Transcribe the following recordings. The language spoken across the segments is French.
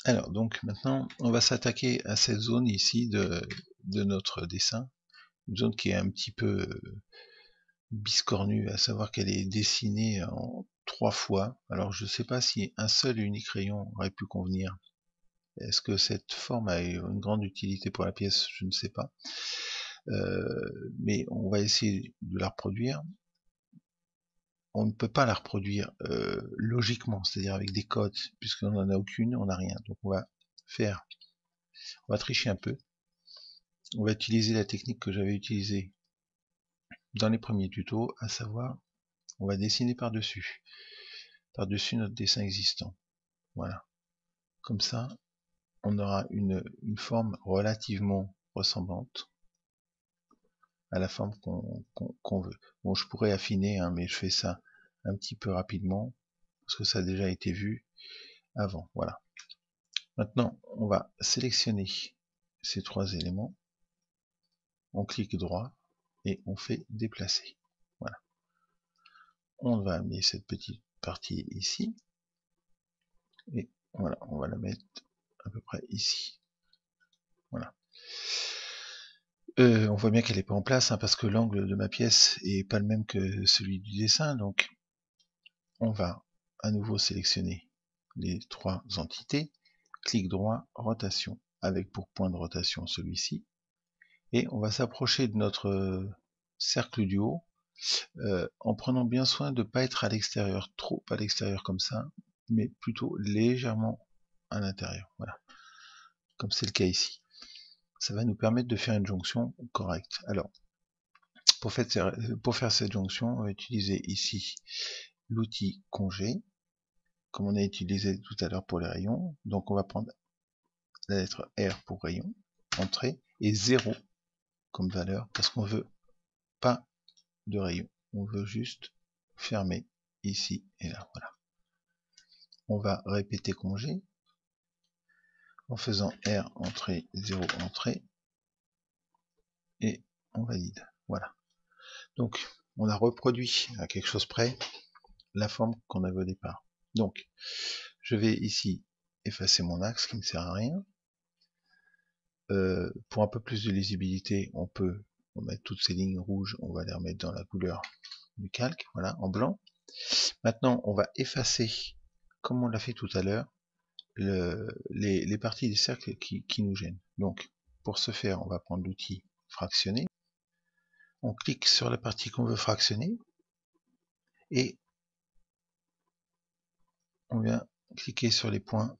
Alors, donc maintenant, on va s'attaquer à cette zone ici de notre dessin. Une zone qui est un petit peu biscornue, à savoir qu'elle est dessinée en 3 fois. Alors, je ne sais pas si un seul et unique rayon aurait pu convenir. Est-ce que cette forme a une grande utilité pour la pièce? Je ne sais pas. Mais on va essayer de la reproduire. On ne peut pas la reproduire logiquement, c'est-à-dire avec des codes, puisqu'on n'en a aucune, on n'a rien. Donc on va tricher un peu. On va utiliser la technique que j'avais utilisée dans les premiers tutos, à savoir, on va dessiner par-dessus notre dessin existant. Voilà. Comme ça, on aura une forme relativement ressemblante à la forme qu'on veut. Bon, je pourrais affiner, hein, mais je fais ça un petit peu rapidement, parce que ça a déjà été vu avant. Voilà. Maintenant, on va sélectionner ces 3 éléments, on clique droit, et on fait déplacer. Voilà. On va amener cette petite partie ici, et voilà, on va la mettre à peu près ici. Voilà. On voit bien qu'elle n'est pas en place, hein, parce que l'angle de ma pièce est pas le même que celui du dessin, donc on va à nouveau sélectionner les 3 entités, clic droit, rotation, avec pour point de rotation celui-ci, et on va s'approcher de notre cercle du haut, en prenant bien soin de ne pas être à l'extérieur, trop à l'extérieur comme ça, mais plutôt légèrement à l'intérieur, voilà, comme c'est le cas ici. Ça va nous permettre de faire une jonction correcte. Alors, pour faire cette jonction, on va utiliser ici l'outil congé, comme on a utilisé tout à l'heure pour les rayons. Donc on va prendre la lettre R pour rayon, entrée, et 0 comme valeur, parce qu'on veut pas de rayon. On veut juste fermer ici et là. Voilà. On va répéter congé en faisant R entrée, 0 entrée, et on valide. Voilà. Donc on a reproduit à quelque chose près la forme qu'on avait au départ. Donc je vais ici effacer mon axe qui ne sert à rien. Pour un peu plus de lisibilité, on peut mettre toutes ces lignes rouges, on va les remettre dans la couleur du calque, voilà, en blanc. Maintenant, on va effacer, comme on l'a fait tout à l'heure, les parties des cercles qui nous gênent. Donc, pour ce faire, on va prendre l'outil fractionner. On clique sur la partie qu'on veut fractionner et on vient cliquer sur les points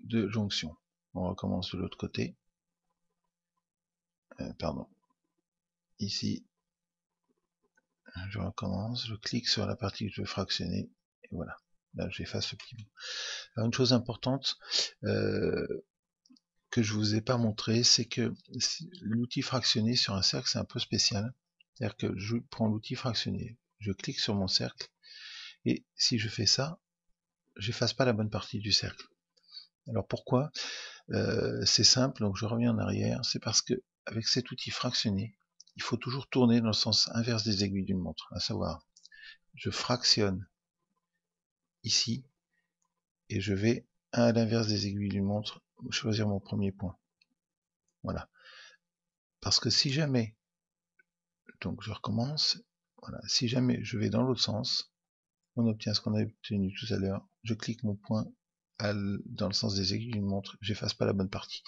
de jonction. On recommence de l'autre côté. Pardon. Ici, je recommence, je clique sur la partie que je veux fractionner, et voilà. Là, j'efface ce petit bout. Alors, une chose importante que je vous ai pas montré, c'est que l'outil fractionné sur un cercle, c'est un peu spécial. C'est-à-dire que je prends l'outil fractionné, je clique sur mon cercle, et si je fais ça, j'efface pas la bonne partie du cercle. Alors pourquoi? C'est simple, donc je reviens en arrière, c'est parce que avec cet outil fractionné, il faut toujours tourner dans le sens inverse des aiguilles d'une montre, à savoir, je fractionne ici, et je vais à l'inverse des aiguilles d'une montre choisir mon premier point. Voilà. Parce que si jamais, donc je recommence, voilà, si jamais je vais dans l'autre sens, on obtient ce qu'on a obtenu tout à l'heure, je clique mon point dans le sens des aiguilles d'une montre, j'efface pas la bonne partie.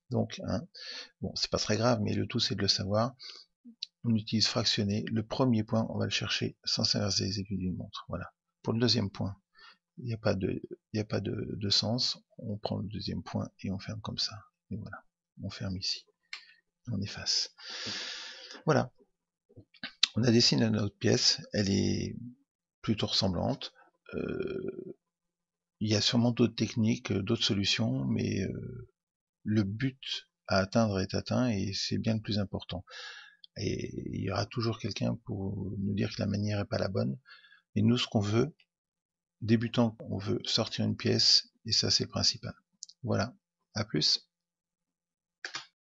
Donc, hein, bon, c'est pas très grave, mais le tout c'est de le savoir. On utilise fractionner, le premier point, on va le chercher sans s'inverser les aiguilles d'une montre. Voilà. Pour le deuxième point, il n'y a pas de sens, on prend le deuxième point et on ferme comme ça. Et voilà, on ferme ici, on efface. Voilà, on a dessiné notre pièce, elle est plutôt ressemblante. Il y a sûrement d'autres techniques, d'autres solutions, mais le but à atteindre est atteint et c'est bien le plus important. Et il y aura toujours quelqu'un pour nous dire que la manière n'est pas la bonne. Et nous, ce qu'on veut, débutant, on veut sortir une pièce, et ça c'est le principal. Voilà, à plus.